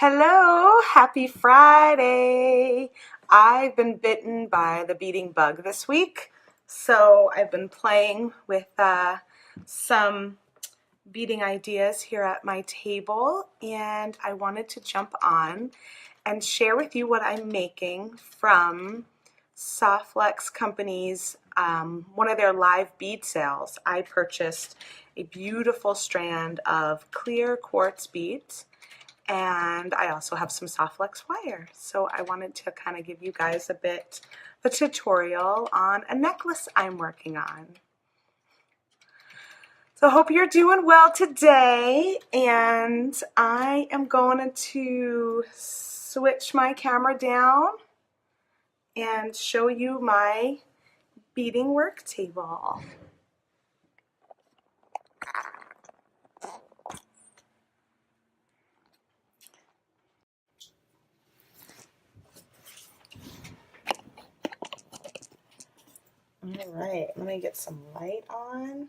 Hello, happy Friday. I've been bitten by the beading bug this week, so I've been playing with some beading ideas here at my table, and I wanted to jump on and share with you what I'm making from Softlex Company's one of their live bead sales. I purchased a beautiful strand of clear quartz beads, and I also have some Softlex wire. So I wanted to kind of give you guys a bit of a tutorial on a necklace I'm working on. So I hope you're doing well today, and I am going to switch my camera down and show you my beading work table. All right, let me get some light on.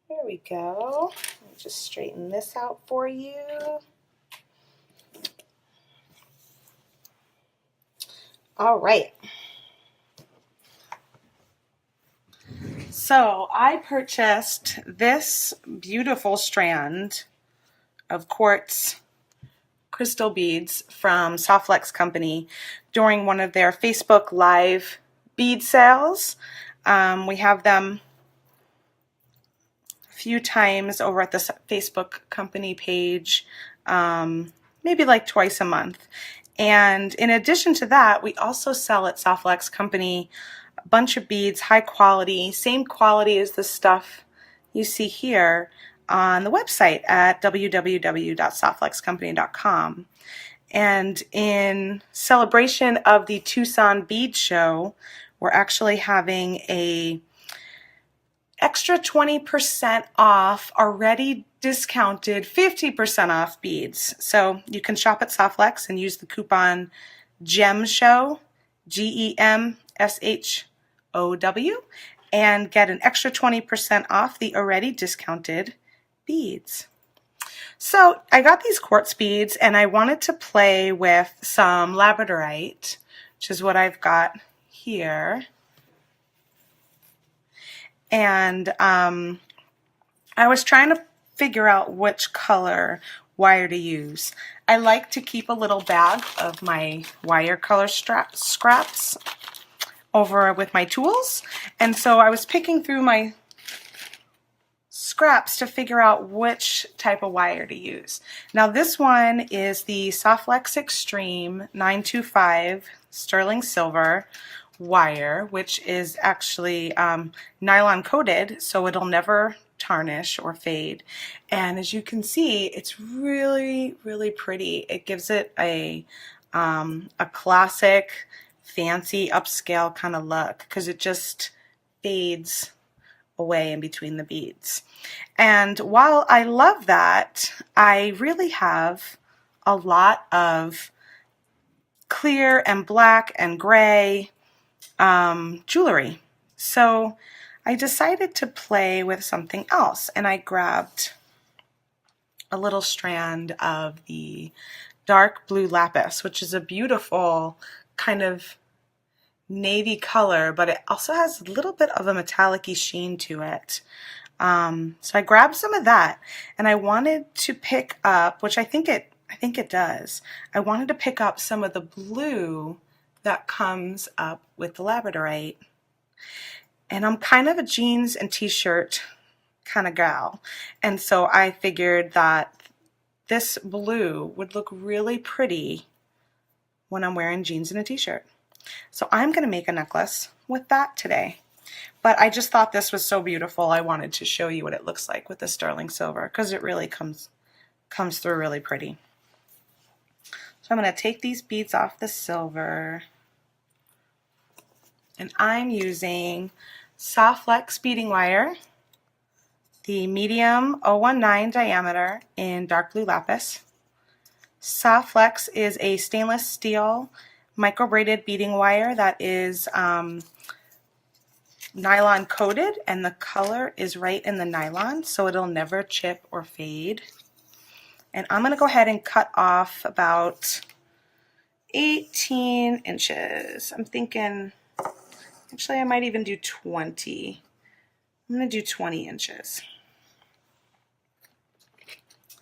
There we go. Let me just straighten this out for you. All right. So I purchased this beautiful strand of quartz crystal beads from Softlex Company during one of their Facebook Live bead sales. We have them a few times over at the Facebook company page, maybe like twice a month. And in addition to that, we also sell at Softlex Company a bunch of beads, high quality, same quality as the stuff you see here on the website at www.softlexcompany.com. And in celebration of the Tucson Bead Show, we're actually having a extra 20% off already discounted 50% off beads. So you can shop at Softlex and use the coupon GEMSHOW, GEMSHOW, and get an extra 20% off the already discounted beads. So I got these quartz beads and I wanted to play with some labradorite, which is what I've got here. And I was trying to figure out which color wire to use. I like to keep a little bag of my wire color scraps over with my tools, and so I was picking through my scraps to figure out which type of wire to use. Now this one is the Softlex Extreme 925 sterling silver wire, which is actually nylon coated, so it'll never tarnish or fade. And as you can see, it's really, really pretty. It gives it a classic, fancy, upscale kind of look because it just fades away in between the beads. And while I love that, I really have a lot of clear and black and gray jewelry. So I decided to play with something else, and I grabbed a little strand of the dark blue lapis, which is a beautiful kind of navy color, but it also has a little bit of a metallic-y sheen to it. So I grabbed some of that, and I wanted to pick up, which I think it does. I wanted to pick up some of the blue that comes up with the labradorite. And I'm kind of a jeans and t-shirt kind of gal, and so I figured that this blue would look really pretty when I'm wearing jeans and a t-shirt. So I'm going to make a necklace with that today. But I just thought this was so beautiful, I wanted to show you what it looks like with the sterling silver, because it really comes through really pretty. So I'm going to take these beads off the silver, and I'm using Softlex beading wire, the medium 019 diameter in dark blue lapis. Softlex is a stainless steel micro braided beading wire that is nylon coated, and the color is right in the nylon, so it'll never chip or fade. And I'm going to go ahead and cut off about 18 inches. I'm thinking, actually I might even do 20. I'm going to do 20 inches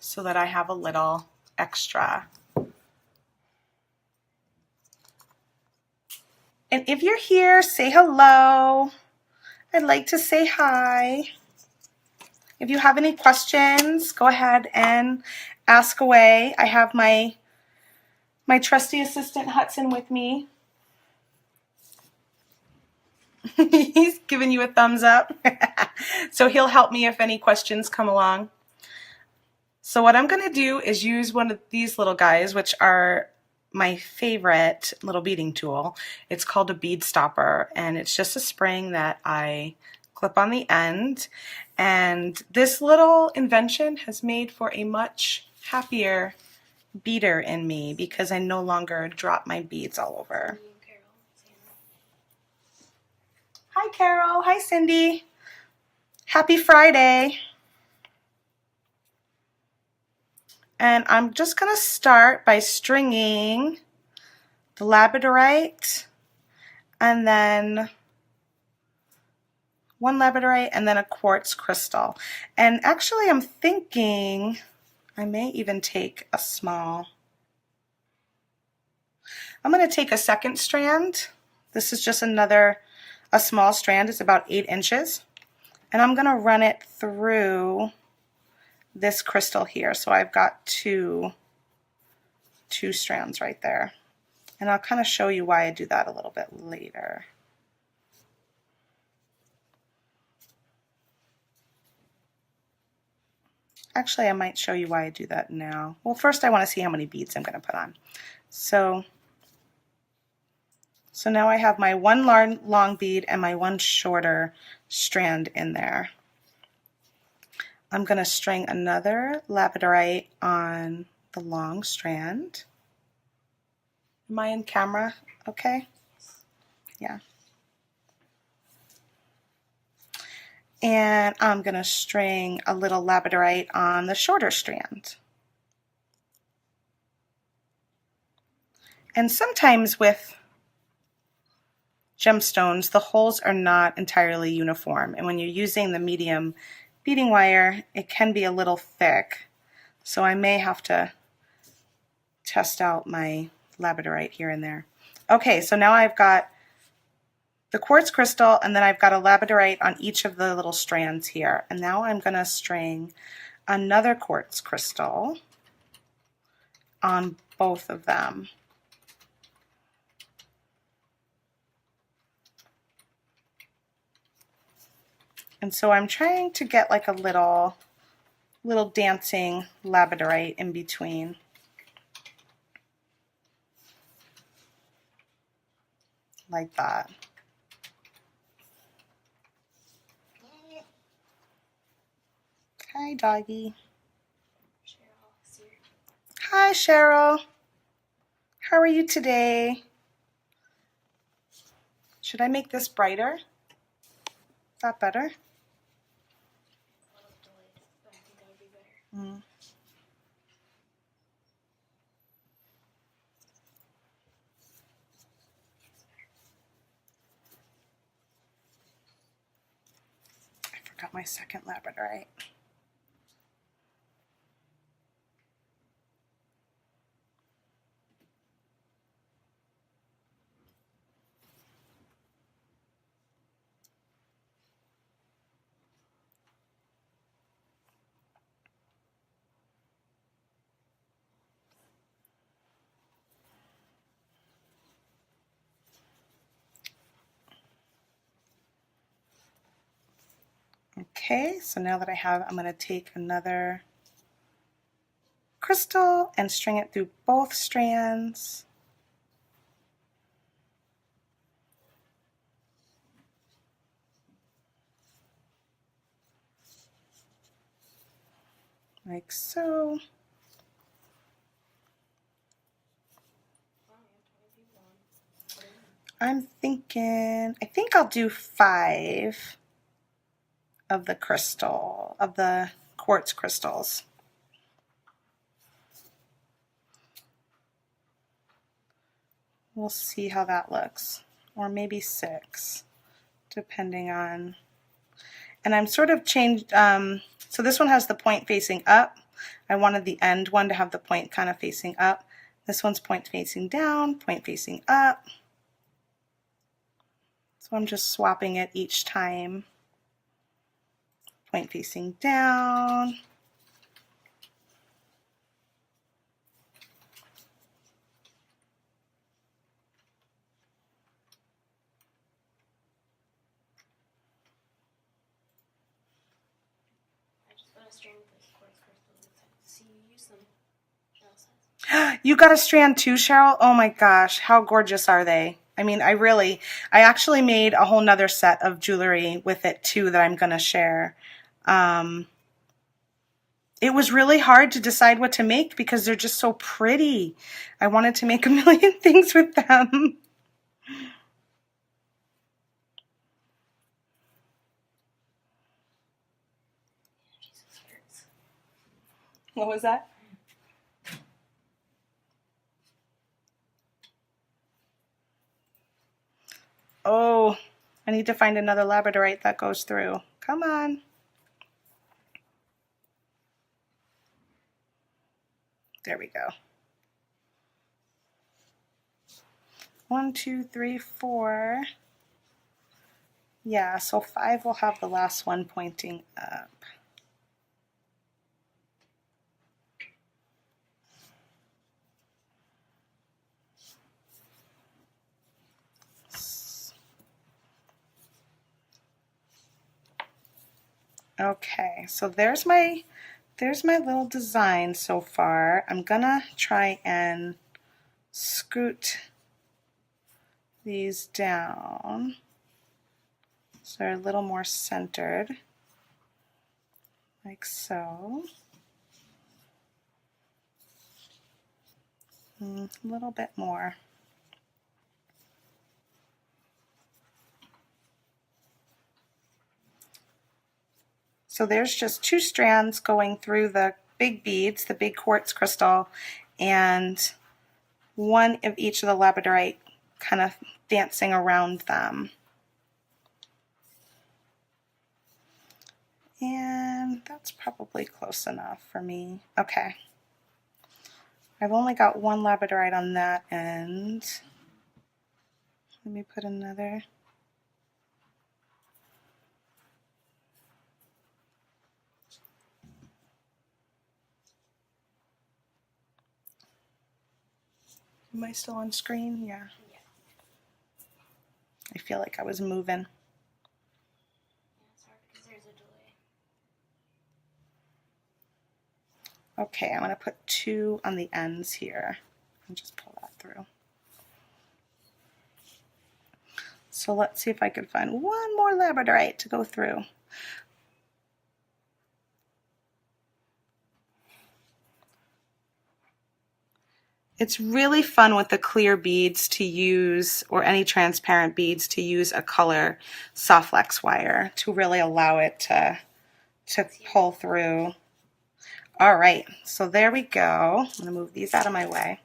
so that I have a little extra. And if you're here, say hello. I'd like to say hi. If you have any questions, go ahead and ask away. I have my trusty assistant Hudson with me. He's giving you a thumbs up. So he'll help me if any questions come along. So what I'm going to do is use one of these little guys, which are my favorite little beading tool. It's called a bead stopper, and it's just a spring that I clip on the end. And this little invention has made for a much happier beader in me because I no longer drop my beads all over. Hi Carol, hi Cindy. Happy Friday. And I'm just going to start by stringing the labradorite, and then one labradorite, and then a quartz crystal. And actually I'm thinking I may even take a small. I'm going to take a second strand. This is just a small strand. It's about 8 inches. And I'm going to run it through this crystal here. So I've got two strands right there. And I'll kind of show you why I do that a little bit later. Actually, I might show you why I do that now. Well, first I want to see how many beads I'm going to put on. So now I have my one long bead and my one shorter strand in there. I'm going to string another labradorite on the long strand. Am I in camera okay? Yeah. And I'm going to string a little labradorite on the shorter strand. And sometimes with gemstones, the holes are not entirely uniform. And when you're using the medium beading wire, it can be a little thick. So I may have to test out my labradorite here and there. Okay, so now I've got the quartz crystal, and then I've got a labradorite on each of the little strands here. And now I'm going to string another quartz crystal on both of them. And so I'm trying to get like a little dancing labradorite in between. Like that. Hi, doggy. Hi, Cheryl. How are you today? Should I make this brighter? Is that better? Mm. I forgot my second labradorite. Okay, so now that I'm going to take another crystal and string it through both strands. Like so. I'm thinking, I think I'll do 5 of the quartz crystals. We'll see how that looks, or maybe 6, depending on, and I'm sort of changed, so this one has the point facing up. I wanted the end one to have the point kind of facing up. This one's point facing down, point facing up. So I'm just swapping it each time. Point facing down. You got a strand too, Cheryl? Oh my gosh, how gorgeous are they? I mean, I actually made a whole nother set of jewelry with it too that I'm going to share. It was really hard to decide what to make because they're just so pretty. I wanted to make a million things with them. What was that? Oh, I need to find another labradorite that goes through. Come on. There we go. 1, 2, 3, 4. Yeah, so 5 will have the last one pointing up. Okay, so there's my little design so far. I'm gonna try and scoot these down so they're a little more centered, like so. A little bit more. So there's just 2 strands going through the big beads, the big quartz crystal, and 1 of each of the labradorite kind of dancing around them. And that's probably close enough for me. Okay. I've only got 1 labradorite on that end. Let me put another. Am I still on screen? Yeah. I feel like I was moving. Yeah, it's hard because there's a delay. Okay, I'm going to put 2 on the ends here and just pull that through. So let's see if I can find 1 more labradorite to go through. It's really fun with the clear beads to use, or any transparent beads, to use a color soft flex wire to really allow it to pull through. All right, so there we go. I'm gonna move these out of my way.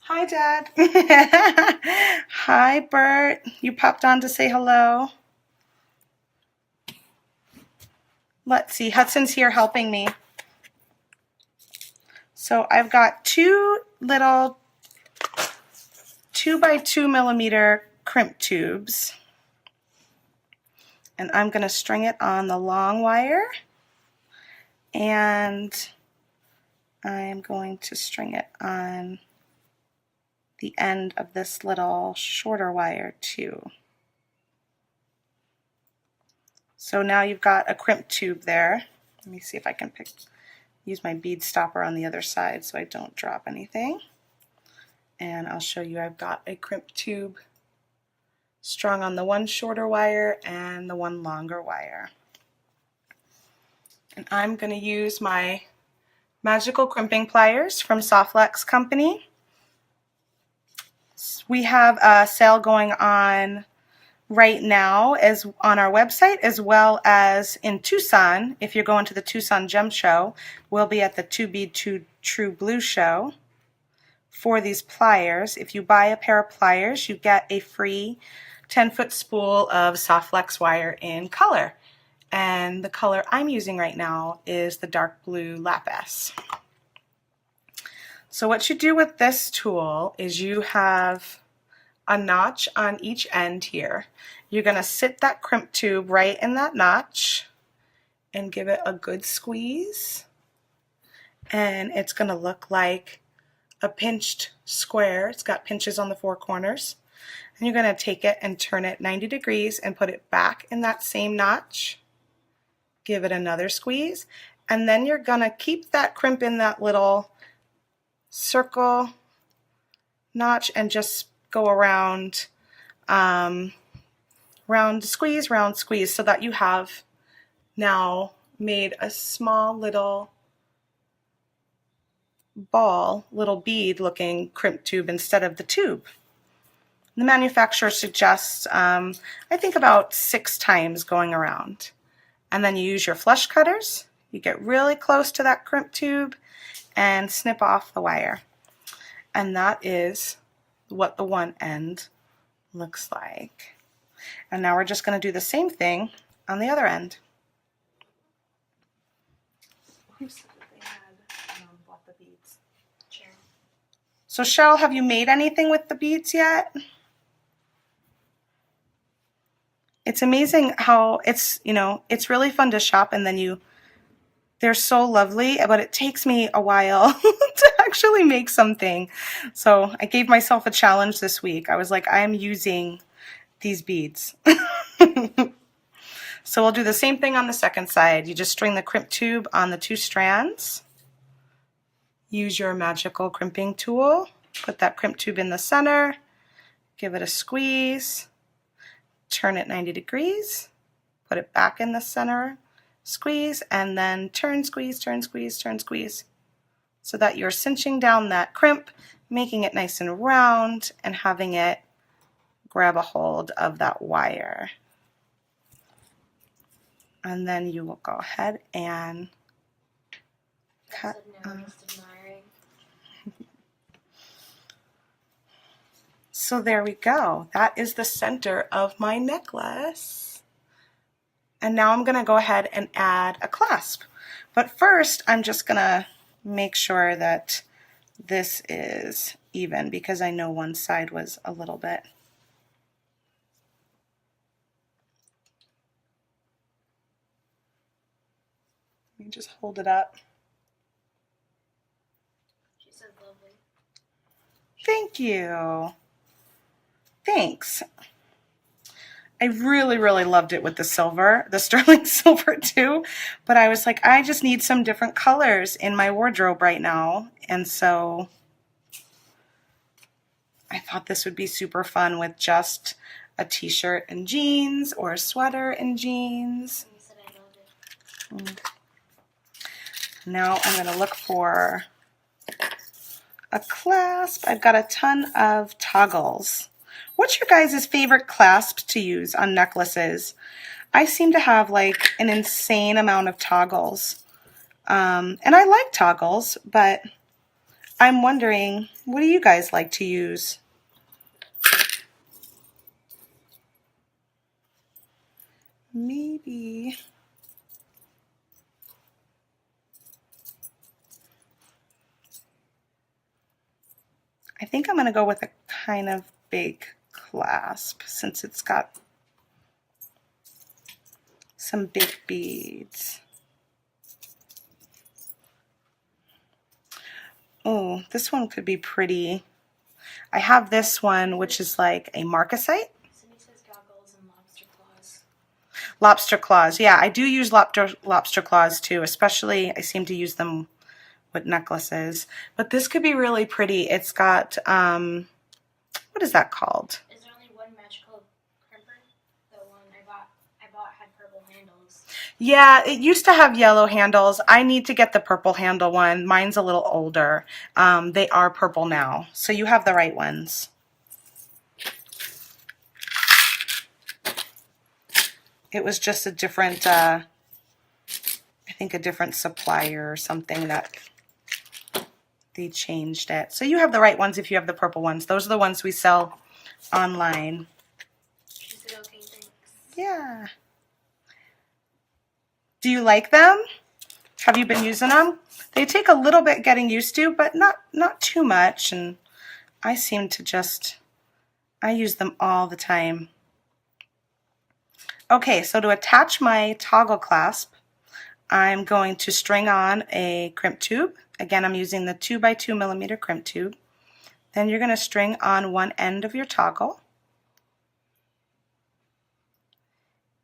Hi, Dad. Hi, Bert. You popped on to say hello. Let's see, Hudson's here helping me. So I've got 2 little 2 by 2 millimeter crimp tubes, and I'm going to string it on the long wire, and I'm going to string it on the end of this little shorter wire too. So now you've got a crimp tube there. Let me see if I can use my bead stopper on the other side so I don't drop anything. And I'll show you I've got a crimp tube strung on the 1 shorter wire and the 1 longer wire. And I'm going to use my magical crimping pliers from Softlex Company. We have a sale going on right now as on our website, as well as in Tucson. If you're going to the Tucson Gem Show, we'll be at the 2B2 True Blue Show for these pliers. If you buy a pair of pliers, you get a free 10-foot spool of soft flex wire in color. And the color I'm using right now is the dark blue Lapis. So what you do with this tool is you have a notch on each end here. You're going to sit that crimp tube right in that notch and give it a good squeeze. And it's going to look like a pinched square. It's got pinches on the four corners. And you're going to take it and turn it 90 degrees and put it back in that same notch. Give it another squeeze. And then you're going to keep that crimp in that little circle notch and just go around, round squeeze, so that you have now made a small little ball, little bead looking crimp tube instead of the tube. The manufacturer suggests, I think about 6 times going around. And then you use your flush cutters. You get really close to that crimp tube and snip off the wire. And that is what the one end looks like. And now we're just going to do the same thing on the other end. Who said that they had bought the beads? Cheryl. So Cheryl, have you made anything with the beads yet? It's amazing how it's, it's really fun to shop, and then they're so lovely, but it takes me a while to actually make something. So I gave myself a challenge this week. I was like, I am using these beads. So we'll do the same thing on the second side. You just string the crimp tube on the 2 strands. Use your magical crimping tool. Put that crimp tube in the center. Give it a squeeze. Turn it 90 degrees. Put it back in the center. Squeeze, and then turn, squeeze, turn, squeeze, turn, squeeze. So that you're cinching down that crimp, making it nice and round, and having it grab a hold of that wire. And then you will go ahead and cut. Just admiring. So there we go. That is the center of my necklace. And now I'm going to go ahead and add a clasp. But first, I'm just going to make sure that this is even, because I know one side was a little bit. Let me just hold it up. She said lovely. Thank you. Thanks. I really, really loved it with the silver, the sterling silver too. But I was like, I just need some different colors in my wardrobe right now. And so I thought this would be super fun with just a t-shirt and jeans, or a sweater and jeans. You said I loved it. Now I'm going to look for a clasp. I've got a ton of toggles. What's your guys' favorite clasps to use on necklaces? I seem to have like an insane amount of toggles. And I like toggles, but I'm wondering, what do you guys like to use? Maybe. I think I'm going to go with a kind of big clasp, since it's got some big beads. Oh, this one could be pretty. I have this one, which is like a marcasite. Cindy says goggles and lobster claws. Lobster claws. Yeah, I do use lobster claws too, especially I seem to use them with necklaces. But this could be really pretty. It's got, what is that called? Is there only one magical crimper? The one I bought had purple handles. Yeah, it used to have yellow handles. I need to get the purple handle one. Mine's a little older. They are purple now, so you have the right ones. It was just a different, I think a different supplier or something that they changed it. So you have the right ones if you have the purple ones. Those are the ones we sell online. Is it okay? Thanks. Yeah. Do you like them? Have you been using them? They take a little bit getting used to, but not too much. And I seem to just, I use them all the time. Okay, so to attach my toggle clasp, I'm going to string on a crimp tube. Again, I'm using the 2x2 millimeter crimp tube. Then you're going to string on one end of your toggle.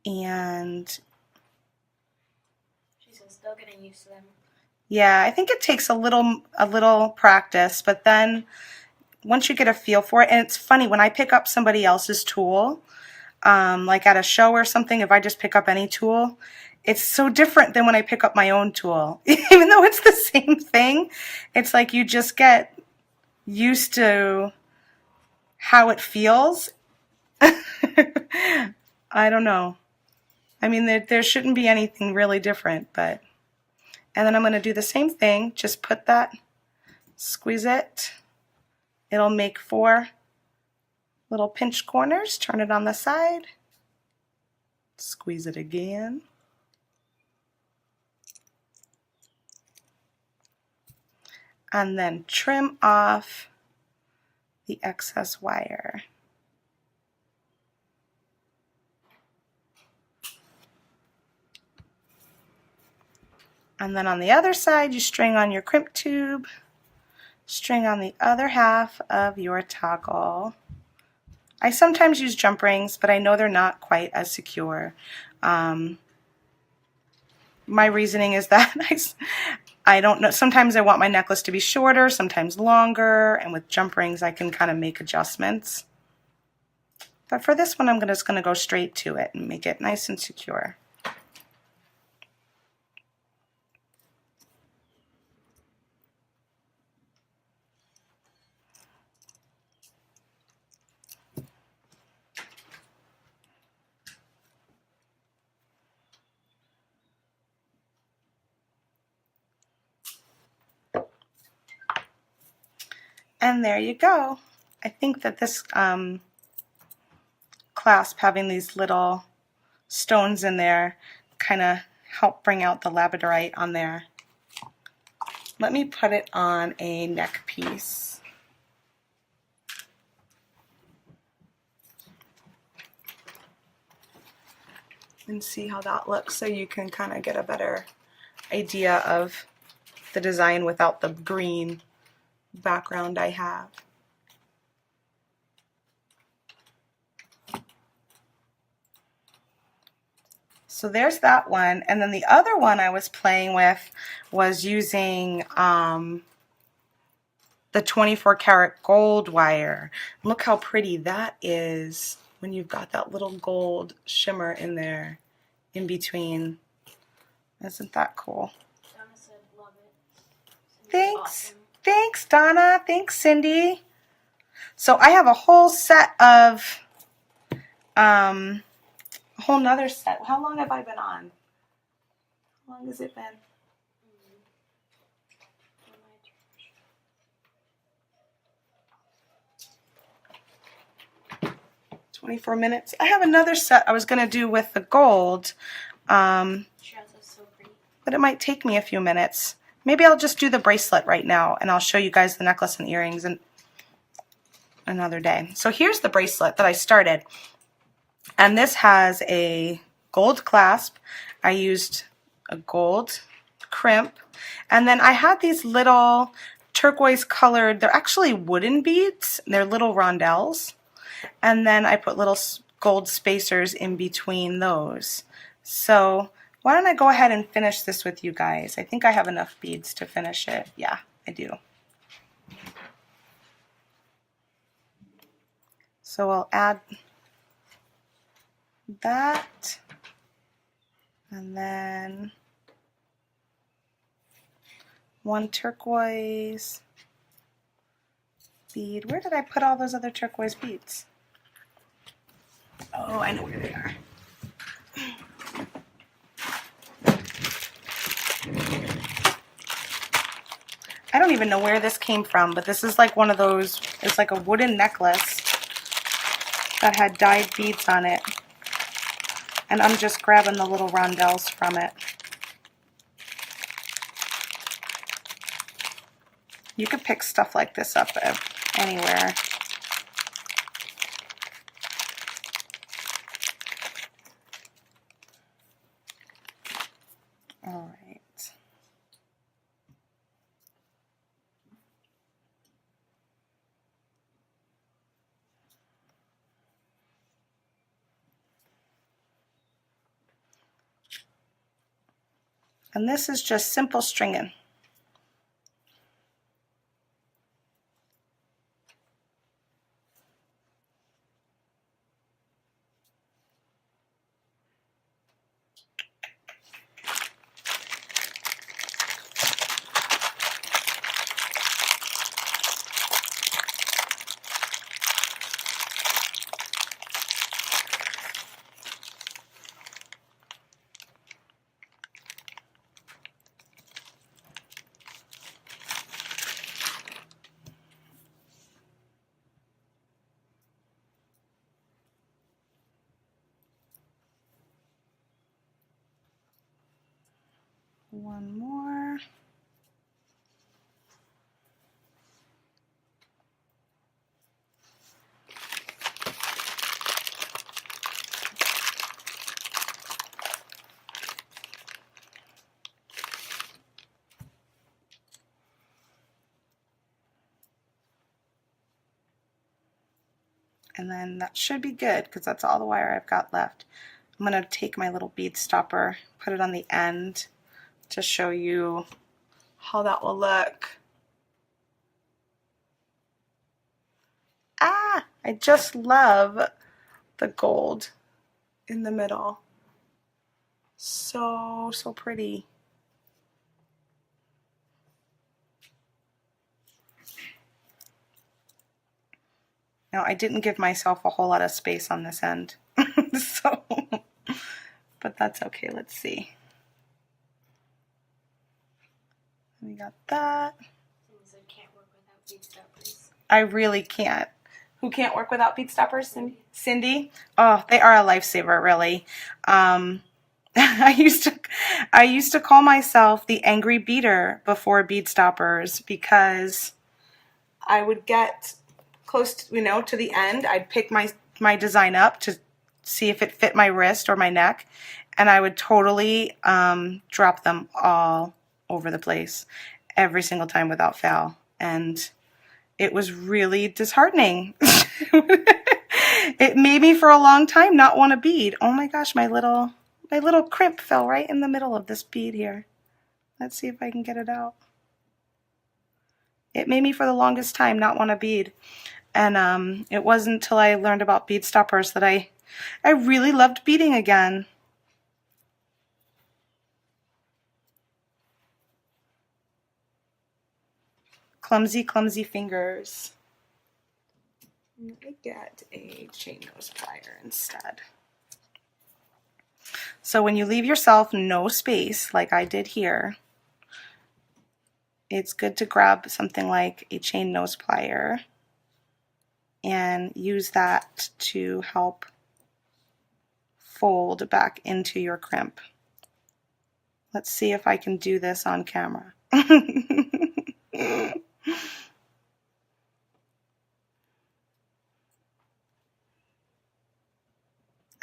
And She's still getting used to them. yeah, I think it takes a little practice, but then once you get a feel for it, and it's funny, when I pick up somebody else's tool, like at a show or something, if I just pick up any tool, it's so different than when I pick up my own tool. Even though it's the same thing, it's like you just get used to how it feels. I don't know. I mean, there shouldn't be anything really different, but... And then I'm going to do the same thing. Just put that, squeeze it. It'll make 4 little pinch corners. Turn it on the side. Squeeze it again. And then trim off the excess wire. And then on the other side, you string on your crimp tube, string on the other half of your toggle. I sometimes use jump rings, but I know they're not quite as secure. My reasoning is that I don't know. Sometimes I want my necklace to be shorter, sometimes longer, and with jump rings I can kind of make adjustments. But for this one, I'm just going to go straight to it and make it nice and secure. And there you go. I think that this clasp, having these little stones in there, kind of help bring out the labradorite on there. Let me put it on a neck piece. And see how that looks, so you can kind of get a better idea of the design without the green background I have. So there's that one, and then the other one I was playing with was using the 24 karat gold wire. Look how pretty that is when you've got that little gold shimmer in there in between. Isn't that cool? Donna said love it. Thanks. Awesome. Thanks, Donna. Thanks, Cindy. So I have a whole set of, a whole nother set. How long have I been on? How long has it been? 24 minutes. I have another set I was going to do with the gold, but it might take me a few minutes. Maybe I'll just do the bracelet right now, and I'll show you guys the necklace and earrings another day. So here's the bracelet that I started, and this has a gold clasp. I used a gold crimp, and then I had these little turquoise colored, they're actually wooden beads, they're little rondelles, and then I put little gold spacers in between those. So why don't I go ahead and finish this with you guys? I think I have enough beads to finish it. Yeah, I do. So I'll add that, and then one turquoise bead. Where did I put all those other turquoise beads? Oh, I know where they are. I don't even know where this came from, but this is like one of those, it's like a wooden necklace that had dyed beads on it. And I'm just grabbing the little rondelles from it. You could pick stuff like this up anywhere. All right. And this is just simple stringing. One more. And then that should be good because that's all the wire I've got left. I'm going to take my little bead stopper, put it on the end to show you how that will look. Ah, I just love the gold in the middle. So, so pretty. Now, I didn't give myself a whole lot of space on this end, so, but that's okay. Let's see. We got that. Can't work without bead stoppers. I really can't. Who can't work without bead stoppers? Cindy? Cindy? Oh, they are a lifesaver, really. I used to call myself the angry beater before bead stoppers because I would get close to, to the end. I'd pick my design up to see if it fit my wrist or my neck, and I would totally drop them all over the place every single time without fail. And it was really disheartening. It made me for a long time not want to bead. Oh my gosh, my little crimp fell right in the middle of this bead here. Let's see if I can get it out. It made me for the longest time not want to bead. And it wasn't until I learned about bead stoppers that I really loved beading again. Clumsy, clumsy fingers. Let me get a chain nose plier instead. So when you leave yourself no space, like I did here, it's good to grab something like a chain nose plier and use that to help fold back into your crimp. Let's see if I can do this on camera.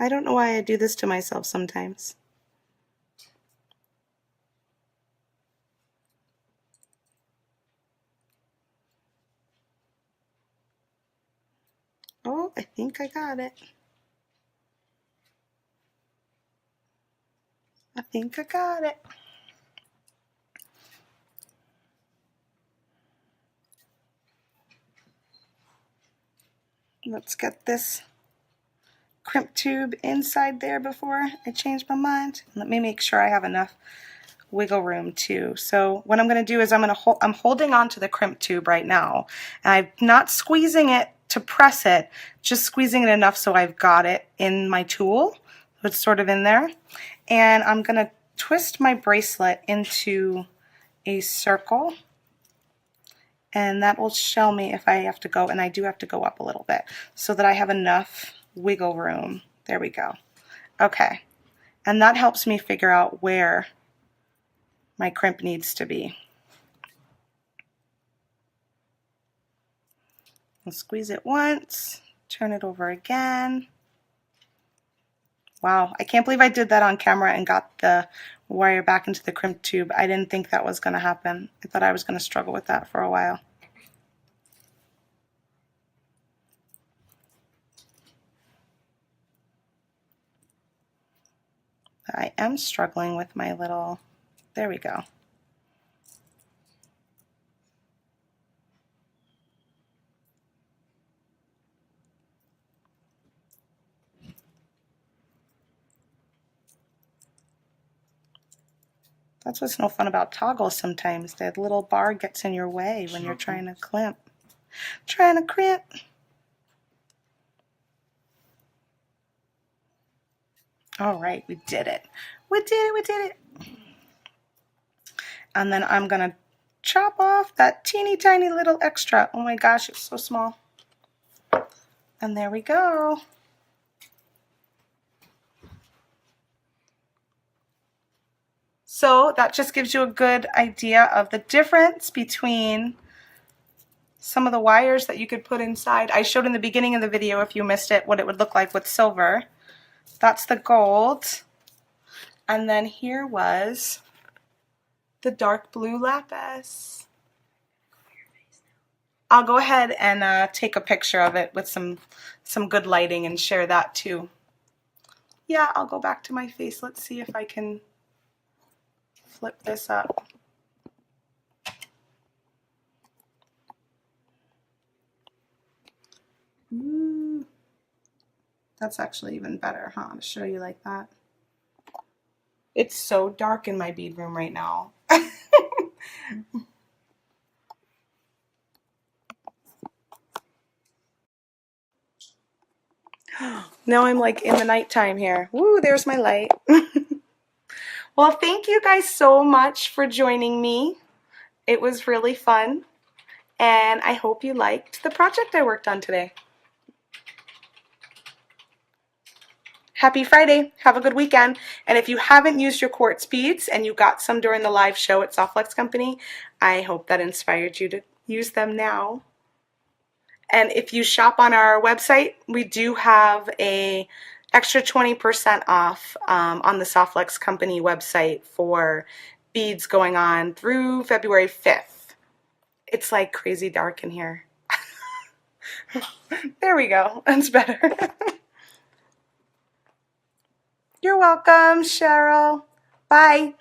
I don't know why I do this to myself sometimes. Oh, I think I got it. I think I got it. Let's get this crimp tube inside there before I change my mind. Let me make sure I have enough wiggle room too. So what I'm going to do is I'm holding on to the crimp tube right now, and I'm not squeezing it to press it, just squeezing it enough so I've got it in my tool it's sort of in there. And I'm going to twist my bracelet into a circle, and that will show me if I have to go, and I do have to go up a little bit so that I have enough wiggle room. There we go. Okay, and that helps me figure out where my crimp needs to be. I'll squeeze it once, turn it over again. Wow, I can't believe I did that on camera and got the wire back into the crimp tube. I didn't think that was going to happen. I thought I was going to struggle with that for a while. I am struggling with my little, there we go. That's what's no fun about toggles sometimes. That little bar gets in your way when you're trying to crimp. Trying to crimp. All right, we did it. We did it, we did it. And then I'm gonna chop off that teeny tiny little extra. Oh my gosh, it's so small. And there we go. So that just gives you a good idea of the difference between some of the wires that you could put inside. I showed in the beginning of the video, if you missed it, what it would look like with silver. That's the gold. And then here was the dark blue lapis. I'll go ahead and take a picture of it with some good lighting and share that too. Yeah, I'll go back to my face. Let's see if I can flip this up. Ooh, that's actually even better, huh? To show you like that. It's so dark in my bead room right now. Now I'm like in the nighttime here. Woo, there's my light. Well, thank you guys so much for joining me. It was really fun, and I hope you liked the project I worked on today. Happy Friday. Have a good weekend. And if you haven't used your quartz beads and you got some during the live show at Soft Flex Company, I hope that inspired you to use them now. And if you shop on our website, we do have a extra 20% off on the Soft Flex Company website for beads going on through February 5th. It's like crazy dark in here. There we go. That's better. You're welcome, Cheryl. Bye.